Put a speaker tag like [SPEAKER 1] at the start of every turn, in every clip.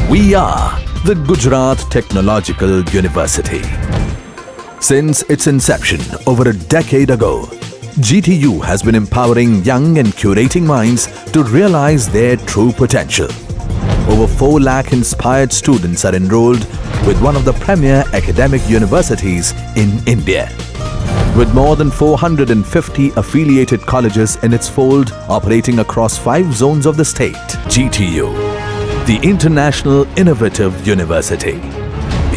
[SPEAKER 1] We are the Gujarat Technological University. Since its inception over a decade ago, GTU has been empowering young and curating minds to realize their true potential. Over 4 lakh inspired students are enrolled with one of the premier academic universities in India. With more than 450 affiliated colleges in its fold operating across 5 zones of the state, GTU, the International Innovative University,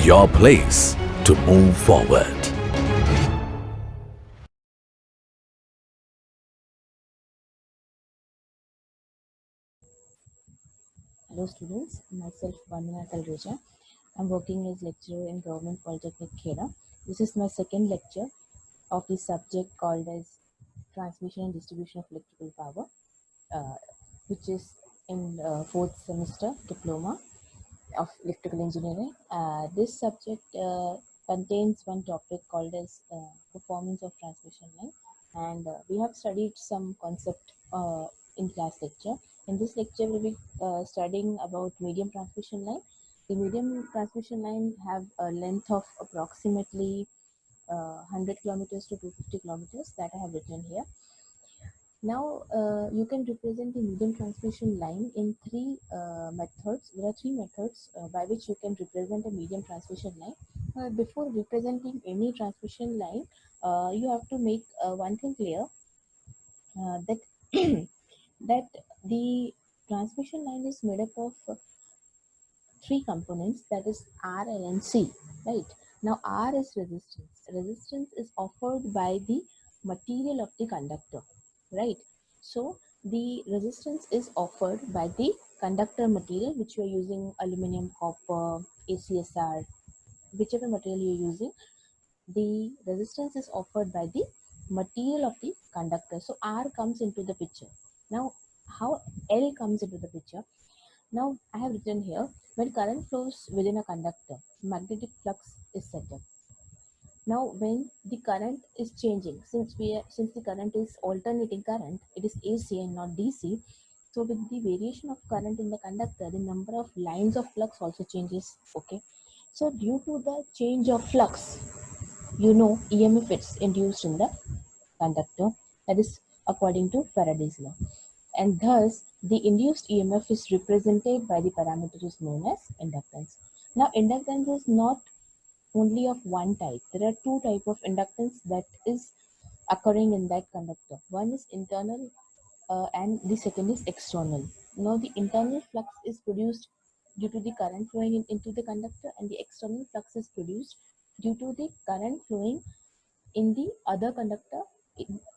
[SPEAKER 1] your place to move forward.
[SPEAKER 2] Hello students, myself Vandana Talreja. I'm working as lecturer in Government Polytechnic Khera. This is my second lecture of the subject called as Transmission and Distribution of Electrical Power, which is in fourth semester diploma of electrical engineering. This subject contains one topic called as performance of transmission line, and we have studied some concept in class lecture. In this lecture, we'll be studying about medium transmission line. The medium transmission line have a length of approximately 100 kilometers to 250 kilometers that I have written here. Now, you can represent the medium transmission line in three methods. There are three methods by which you can represent a medium transmission line. Before representing any transmission line, you have to make one thing clear that that the transmission line is made up of three components, that is R, L, and C, right? Now, R is resistance. Resistance is offered by the material of the conductor, right? So, the resistance is offered by the conductor material, which you are using aluminum, copper, ACSR, whichever material you are using. The resistance is offered by the material of the conductor. So, R comes into the picture. Now, how L comes into the picture? Now I have written here, when current flows within a conductor, magnetic flux is set up. Now when the current is changing, since the current is alternating current, it is AC and not DC. So with the variation of current in the conductor, the number of lines of flux also changes. Okay. So due to the change of flux, EMF is induced in the conductor, that is according to Faraday's law, and thus the induced EMF is represented by the parameter is known as inductance. Now inductance is not only of one type. There are two type of inductance that is occurring in that conductor. One is internal and the second is external. Now the internal flux is produced due to the current flowing into the conductor, and the external flux is produced due to the current flowing in the other conductor,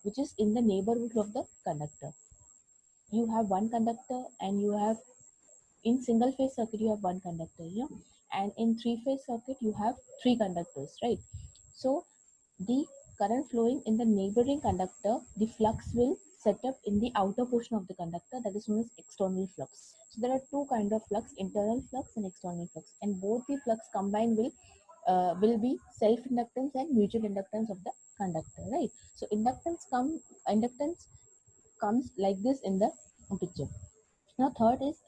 [SPEAKER 2] which is in the neighborhood of the conductor. You have one conductor, and you have, in single phase circuit you have one conductor, and in three phase circuit you have three conductors, right? So the current flowing in the neighboring conductor, the flux will set up in the outer portion of the conductor, that is known as external flux. So there are two kind of flux, internal flux and external flux, and both the flux combined will be self inductance and mutual inductance of the conductor, right? So inductance comes like this in the picture. Now, third is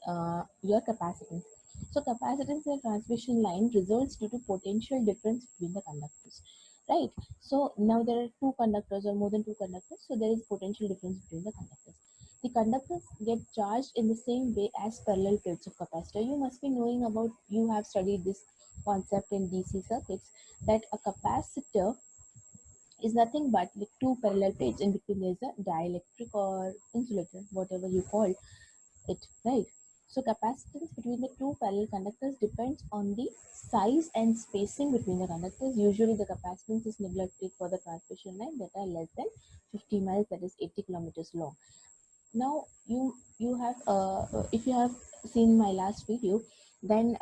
[SPEAKER 2] your capacitance. So, capacitance in a transmission line results due to potential difference between the conductors, right? So, now there are two conductors or more than two conductors, so there is potential difference between the conductors. The conductors get charged in the same way as parallel plates of capacitor. You must be knowing about, you have studied this concept in DC circuits, that a capacitor is nothing but like two parallel plates. In between there is a dielectric or insulator, whatever you call it, right? So capacitance between the two parallel conductors depends on the size and spacing between the conductors. Usually the capacitance is neglected for the transmission line that are less than 50 miles, that is 80 kilometers long. Now you have if you have seen my last video, then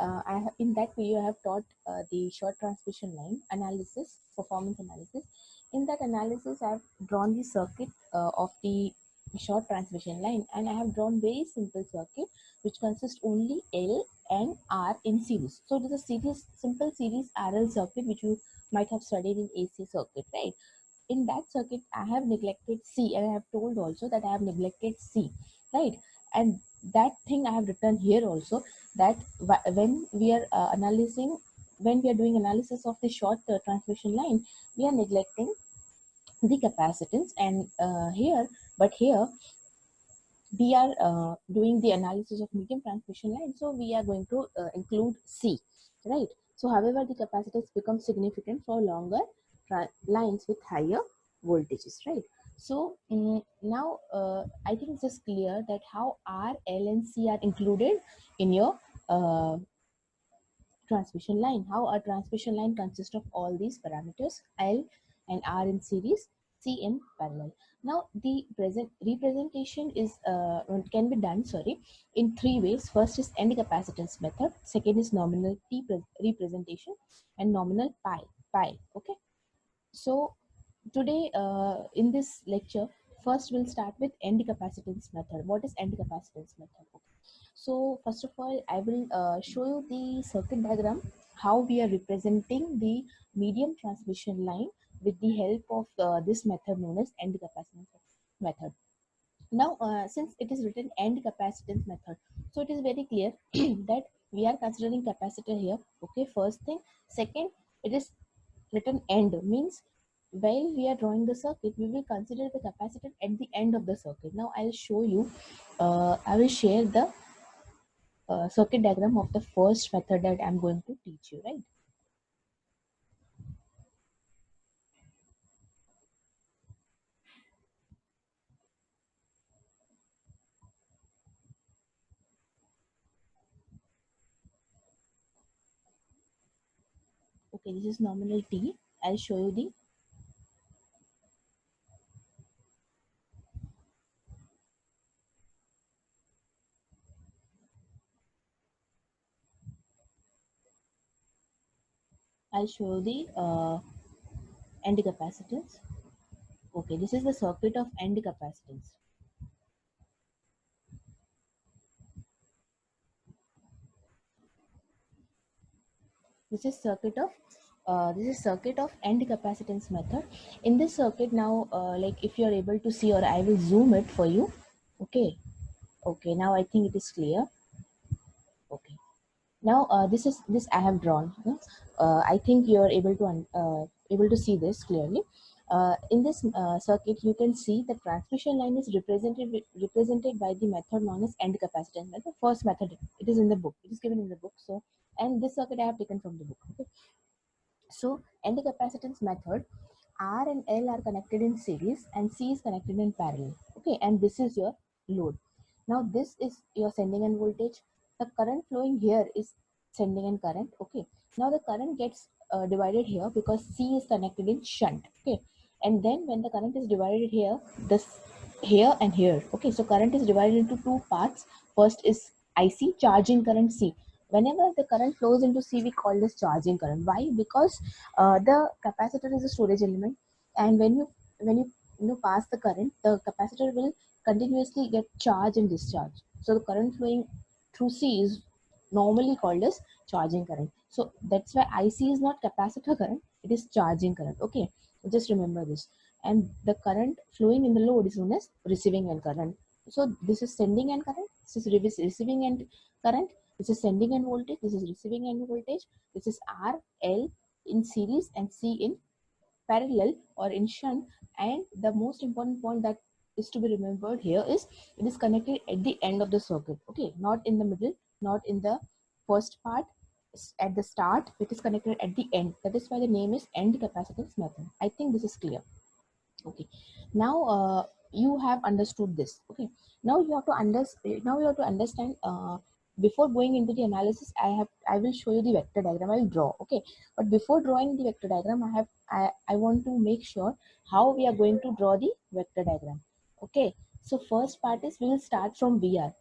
[SPEAKER 2] in that video I have taught the short transmission line analysis, performance analysis. In that analysis I have drawn the circuit of the short transmission line, and I have drawn very simple circuit which consists only L and R in series. So it is a simple series RL circuit which you might have studied in AC circuit, right? In that circuit I have neglected C, and I have told also that I have neglected C, right? and that thing I have written here also, that when we are analyzing, when we are doing analysis of the short transmission line, we are neglecting the capacitance, and here we are doing the analysis of medium transmission line, so we are going to include C, right? So however, the capacitance becomes significant for longer lines with higher voltages, right? So now I think it's just clear that how R, L and C are included in your uh, transmission line. How a transmission line consists of all these parameters, L and R in series, C in parallel. Now the present representation is can be done, sorry, in three ways. First is end capacitance method, second is nominal T representation, and nominal pi. Okay, so today in this lecture, first we'll start with end capacitance method. What is end capacitance method? Okay. So first of all, I will show you the circuit diagram, how we are representing the medium transmission line with the help of this method known as end capacitance method. Now, since it is written end capacitance method, so it is very clear that we are considering capacitor here. Okay, first thing. Second, it is written end, means while we are drawing the circuit, we will consider the capacitor at the end of the circuit. Now, I'll show you, I will share the circuit diagram of the first method that I'm going to teach you, right? Okay, this is nominal T. I'll show you the, I'll show you the end capacitance. Okay, this is the circuit of end capacitance. This is circuit of end capacitance method. In this circuit now, like if you are able to see, or I will zoom it for you. Okay, okay, now I think it is clear. Okay, now this I have drawn. I think you are able to see this clearly. In this circuit, you can see the transmission line is represented by the method known as end capacitance method. First method, it is in the book. It is given in the book. So, and this circuit I have taken from the book. Okay. So, end capacitance method, R and L are connected in series and C is connected in parallel. Okay, and this is your load. Now, this is your sending end voltage. The current flowing here is sending end current. Okay, now the current gets divided here because C is connected in shunt. Okay, and then when the current is divided here, this here and here. Okay, so current is divided into two parts. First is IC, charging current C. Whenever the current flows into C, we call this charging current. Why? Because the capacitor is a storage element, and when you pass the current, the capacitor will continuously get charge and discharge. So the current flowing through C is normally called as charging current. So that's why IC is not capacitor current; it is charging current. Okay, just remember this. And the current flowing in the load is known as receiving end current. So this is sending end current. This is receiving end current. This is sending end voltage. This is receiving end voltage. This is R, L in series and C in parallel or in shunt. And the most important point that is to be remembered here is it is connected at the end of the circuit. Okay, not in the middle, not in the first part. At the start, it is connected at the end. That is why the name is end capacitance method. I think this is clear. Okay, now you have understood this. Okay, now you have to understand before going into the analysis, I will show you the vector diagram. I will draw. Okay, but before drawing the vector diagram, I want to make sure how we are going to draw the vector diagram. Okay, so first part is we will start from VR.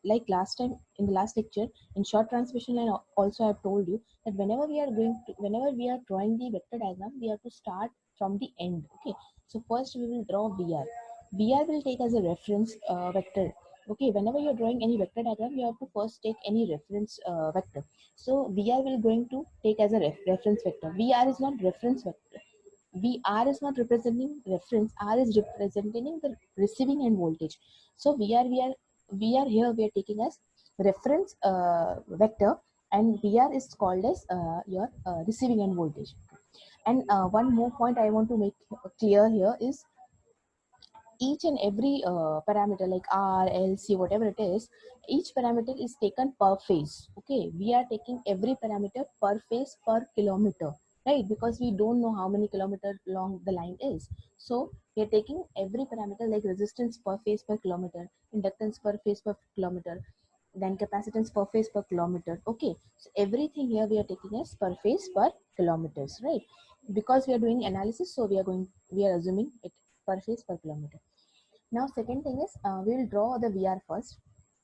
[SPEAKER 2] Like last time in the last lecture in short transmission line, also I have told you that whenever we are drawing the vector diagram, we have to start from the end. Okay, so first we will draw VR. VR will take as a reference vector. Okay, whenever you're drawing any vector diagram, you have to first take any reference vector. So VR will going to take as a reference vector. VR is not reference vector. VR is not representing reference. R is representing the receiving end voltage. So VR VR here we are taking as reference vector, and VR is called as your receiving end voltage. And one more point I want to make clear here is each and every parameter like R, L, C, whatever it is, each parameter is taken per phase. Okay, we are taking every parameter per phase per kilometer, right? Because we don't know how many kilometer long the line is. So we are taking every parameter like resistance per phase per kilometer, inductance per phase per kilometer, then capacitance per phase per kilometer. Okay, so everything here we are taking as per phase per kilometers, right? Because we are doing analysis, so we are assuming it per phase per kilometer. Now second thing is we'll draw the VR first.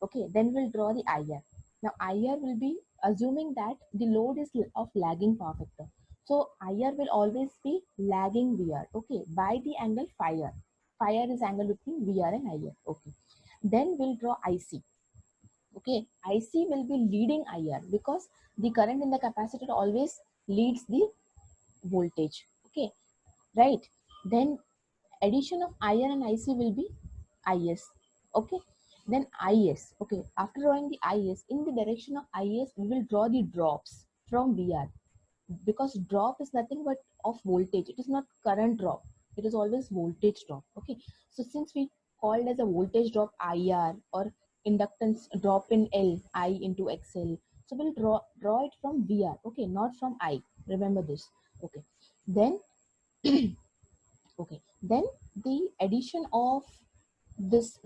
[SPEAKER 2] Okay, then we'll draw the IR. Now IR will be assuming that the load is of lagging power factor. So IR will always be lagging VR. Okay, by the angle phi r. Phi r is angle between VR and IR. Okay, then we'll draw IC. Okay, IC will be leading IR because the current in the capacitor always leads the voltage. Okay, right? Then addition of IR and IC will be IS. Okay, then IS. Okay, after drawing the IS, in the direction of IS we will draw the drops from VR, because drop is nothing but of voltage. It is not current drop, it is always voltage drop. Okay, so since we called as a voltage drop IR, or inductance drop in L, I into XL, so we'll draw it from VR. Okay, not from I, remember this. Okay, then okay, then the addition of this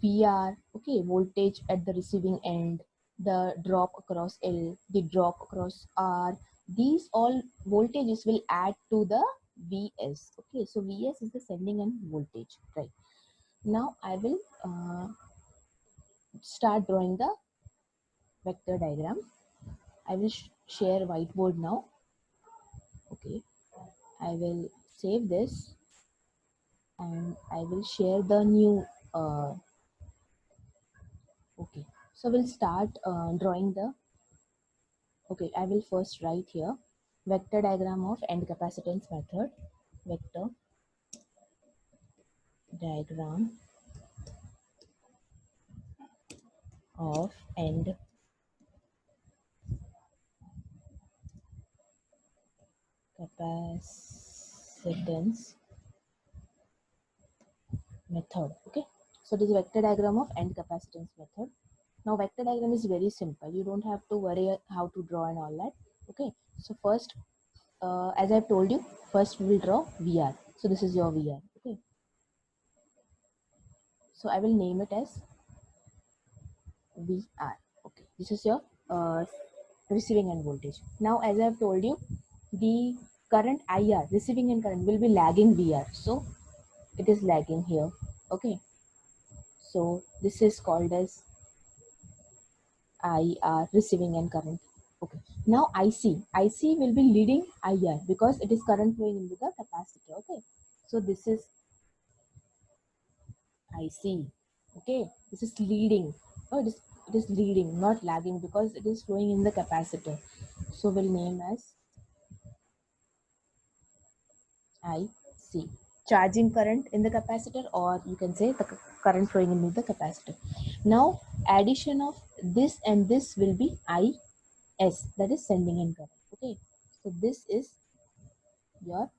[SPEAKER 2] VR, okay, voltage at the receiving end, the drop across L, the drop across R, these all voltages will add to the Vs. Okay, so Vs is the sending end voltage, right? Now I will start drawing the vector diagram. I will share whiteboard now. Okay, I will save this and I will share the new okay, so we'll start drawing the, okay, I will first write here vector diagram of end capacitance method. Vector diagram of end capacitance method. Okay, so this is vector diagram of end capacitance method. Now vector diagram is very simple, you don't have to worry how to draw and all that. Okay, so first as I've told you, first we will draw VR. So this is your VR. Okay, so I will name it as VR. Okay, this is your receiving end voltage. Now, as I have told you, the current IR, receiving end current, will be lagging VR. So it is lagging here. Okay, so this is called as IR, receiving end current. Okay, now IC will be leading IR because it is current flowing into the capacitor. Okay, so this is IC. Okay, this is leading. Oh, it is leading, not lagging, because it is flowing in the capacitor. So we'll name as IC. Charging current in the capacitor, or you can say the current flowing into the capacitor. Now addition of this and this will be IS, that is sending in current. Okay, so this is your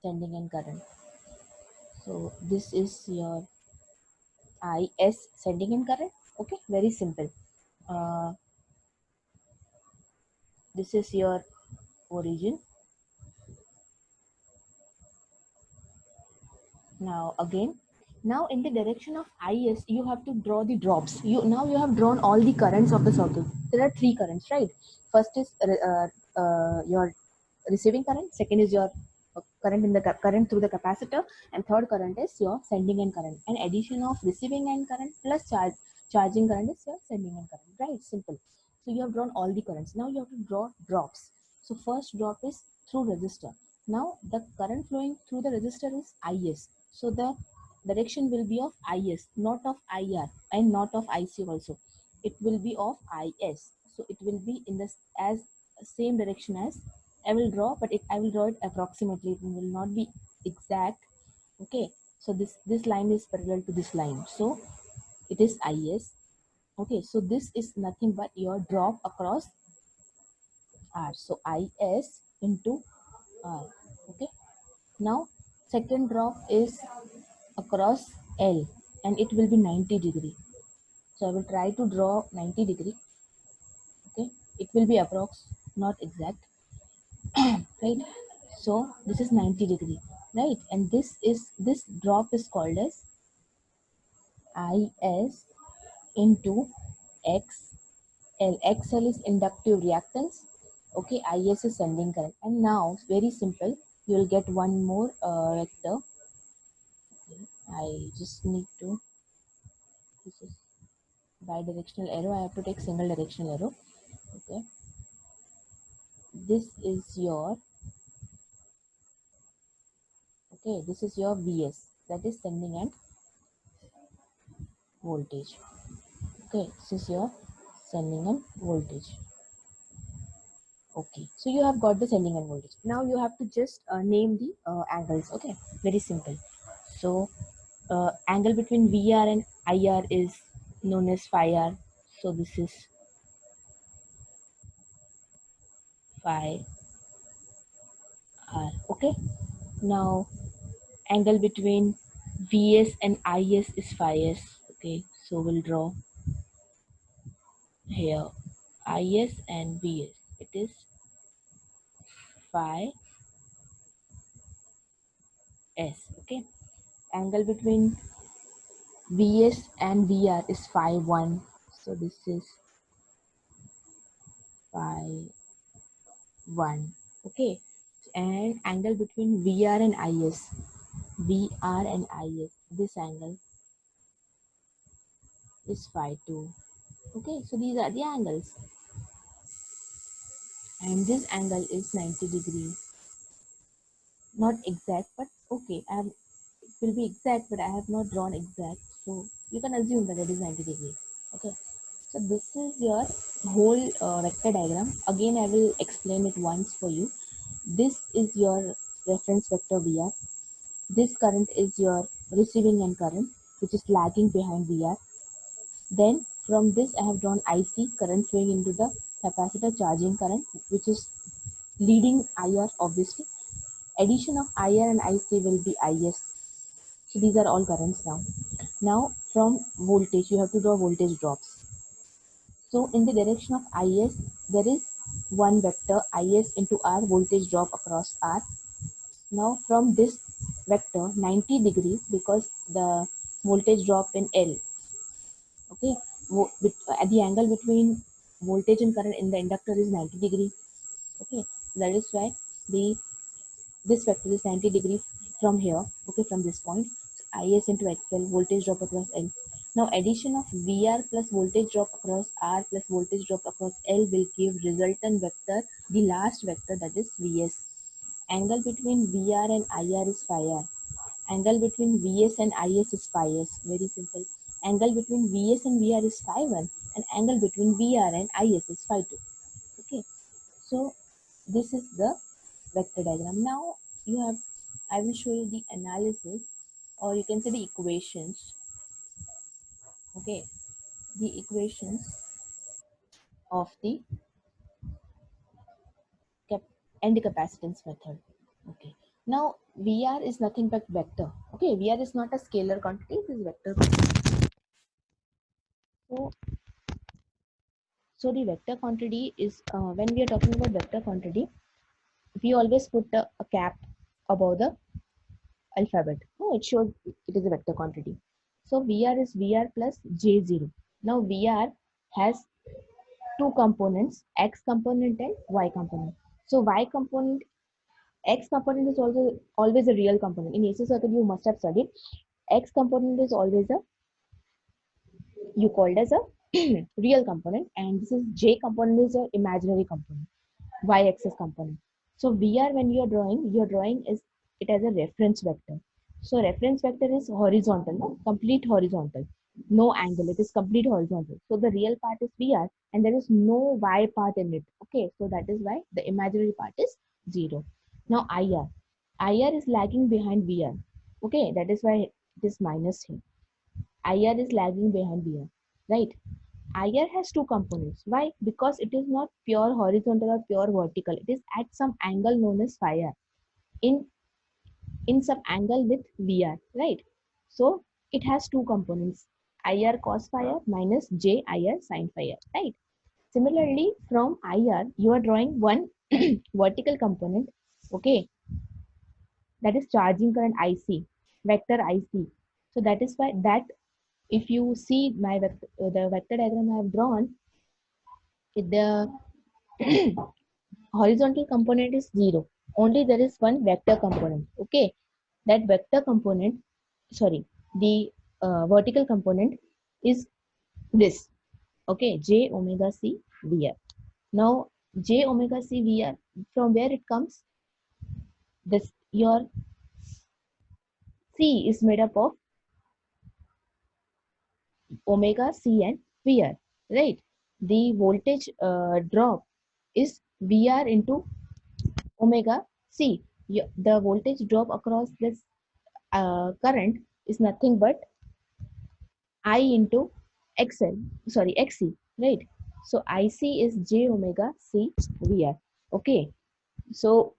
[SPEAKER 2] sending in current. So this is your IS, sending in current. Okay, very simple. Uh, this is your origin. Now again, now in the direction of IS, you have to draw the drops. You have drawn all the currents of the circuit. There are three currents, right? First is your receiving current. Second is your current in the current through the capacitor, and third current is your sending end current. And addition of receiving end current plus charging current is your sending end current. Right? Simple. So you have drawn all the currents. Now you have to draw drops. So first drop is through resistor. Now the current flowing through the resistor is IS. So the direction will be of IS, not of IR and not of IC also. It will be of IS. So it will be in this as same direction as I will draw, but I will draw it approximately. It will not be exact. Okay. So this line is parallel to this line. So it is is. Okay, so this is nothing but your drop across r, so is into r. Okay, now second drop is across l and it will be 90 degree. So I will try to draw 90 degree. Okay, it will be approx, not exact. Right, so this is 90 degree, right, and this drop is called as is into xl. xl is inductive reactance. Okay, is is sending current, and now very simple, you will get one more vector. I just need to, this is bidirectional arrow, I have to take single directional arrow. Okay, this is your, okay, this is your vs, that is sending end voltage. Okay, this is your sending end voltage. Okay, so you have got the sending end voltage. Now you have to just name the angles. Okay, very simple. So angle between VR and IR is known as phi r. So this is phi r. Okay, now angle between VS and IS is phi s. Okay, so we'll draw here IS and VS. It is phi s. Okay, angle between VS and VR is phi 1. So this is phi 1. Okay, and angle between VR and IS. VR and IS. This angle is phi 2. Okay, so these are the angles. And this angle is 90 degrees. Not exact, but okay, it will be exact, but I have not drawn exact. So you can assume that it is 90 degrees. Okay, so this is your whole vector diagram. Again, I will explain it once for you. This is your reference vector VR. This current is your receiving end current, which is lagging behind VR. Then from this I have drawn IC, current flowing into the capacitor, charging current, which is leading IR obviously. Addition of IR and IC will be IS. So these are all currents now. Now from voltage, you have to draw voltage drops. So in the direction of IS, there is one vector IS into R, voltage drop across R. Now from this vector 90 degree, because the voltage drop in L, okay, at the angle between voltage and current in the inductor is 90 degree. Okay, that is why the this vector is 90 degree from here. Okay, from this point, is into xl, voltage drop across L. Now addition of VR plus voltage drop across R plus voltage drop across L will give resultant vector, the last vector, that is Vs. Angle between VR and IR is phi r. Angle between Vs and Is is phi s. Very simple. Angle between Vs and VR is phi 1, and angle between VR and Is is phi 2. Okay, so this is the vector diagram. Now you have, I will show you the analysis, or you can say the equations. Okay, the equations of the end capacitance method. Okay, now VR is nothing but vector. Okay, VR is not a scalar quantity, it is vector. So the vector quantity is, when we are talking about vector quantity, we always put a cap above the alphabet. Oh, it shows it is a vector quantity. So VR is VR plus J0. Now VR has two components, X component and Y component. So Y component, X component is also always a real component. In AC circuit, you must have studied. X component is always a, you called as a real component, and this is J component is your imaginary component, y-axis component. So VR, when you're drawing is it as a reference vector. So reference vector is horizontal, no? Complete horizontal, no angle, it is complete horizontal. So the real part is VR and there is no Y part in it. Okay, so that is why the imaginary part is 0. Now IR is lagging behind VR. Okay, that is why it is minus here. IR is lagging behind VR, right? IR has two components. Why? Because it is not pure horizontal or pure vertical. It is at some angle known as phi r. In some angle with VR, right? So it has two components, IR cos phi r minus J IR sin phi r, right? Similarly, from IR, you are drawing one vertical component, okay, that is charging current IC, vector IC. So that is why that if you see my vector, the vector diagram I have drawn, the horizontal component is 0. Only there is one vector component, okay. That vector component, sorry, the vertical component is this, okay, j omega c VR. Now j omega c VR, from where it comes? This your c is made up of omega c and VR, right? The voltage drop is VR into omega c. The voltage drop across this current is nothing but I into XL, sorry, XC, right? So IC is J omega C VR. Okay, so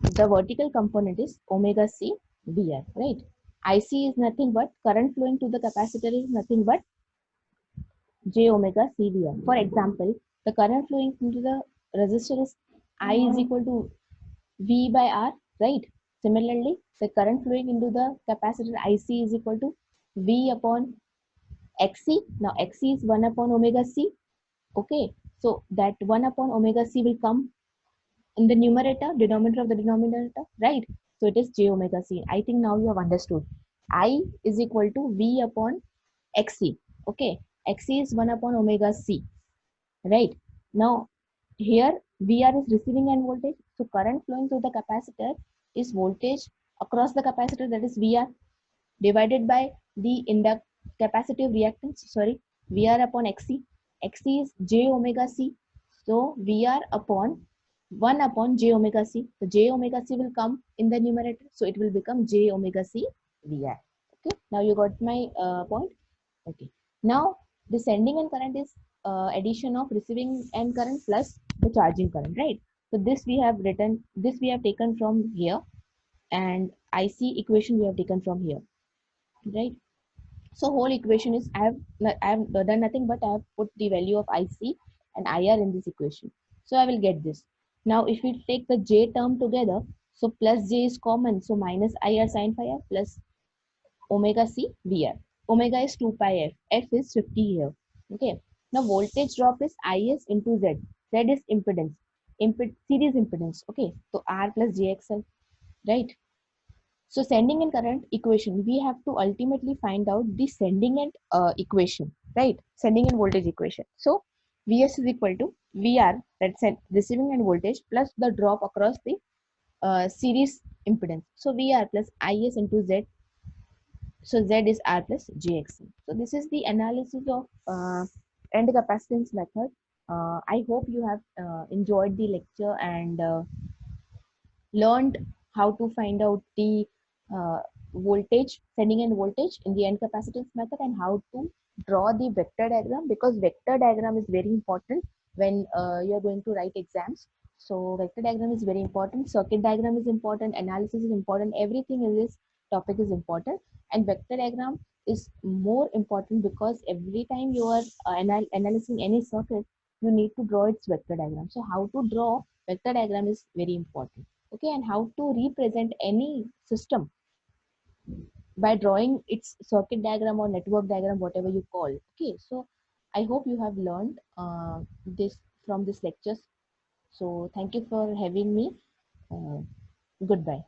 [SPEAKER 2] the vertical component is omega C VR, right? IC is nothing but current flowing to the capacitor is nothing but J omega C VR. For example, the current flowing into the resistor is I is equal to V by R, right? Similarly, the current flowing into the capacitor IC is equal to V upon XC. Now XC is 1 upon omega C. Okay, so that 1 upon omega C will come in the numerator, denominator of the denominator, right? So it is j omega c. I think now you have understood. I is equal to V upon XC. Okay, XC is 1 upon omega C, right? Now here VR is receiving end voltage. So current flowing through the capacitor is voltage across the capacitor, that is VR, divided by the capacitive reactance, sorry, VR upon XC. XC is J omega C. So VR upon 1 upon J omega C. So J omega C will come in the numerator. So it will become J omega C VR. Okay. Now you got my point. Okay. Now the sending end current is addition of receiving end current plus the charging current, right? So this we have written, this we have taken from here, and IC equation we have taken from here, right? So whole equation is I have done nothing but I have put the value of IC and IR in this equation. So I will get this. Now if we take the J term together, so plus J is common, so minus IR sin phi R plus omega C VR. Omega is 2 pi F. F is 50 here. Okay. Now voltage drop is IS into Z. Z is impedance. Series impedance. Okay. So R plus JXL. Right. So sending end current equation, we have to ultimately find out the sending end equation, right? Sending end voltage equation. So Vs is equal to VR, that's receiving end voltage, plus the drop across the series impedance. So VR plus Is into Z. So Z is R plus JXC. So this is the analysis of end capacitance method. I hope you have enjoyed the lecture and learned how to find out the uh, voltage, sending end voltage in the end capacitance method, and how to draw the vector diagram, because vector diagram is very important when you are going to write exams. So vector diagram is very important, circuit diagram is important, analysis is important, everything in this topic is important, and vector diagram is more important because every time you are analyzing any circuit, you need to draw its vector diagram. So how to draw vector diagram is very important. Okay, and how to represent any system by drawing its circuit diagram or network diagram, whatever you call. Okay, so I hope you have learned this from this lectures. So thank you for having me. uh, Goodbye.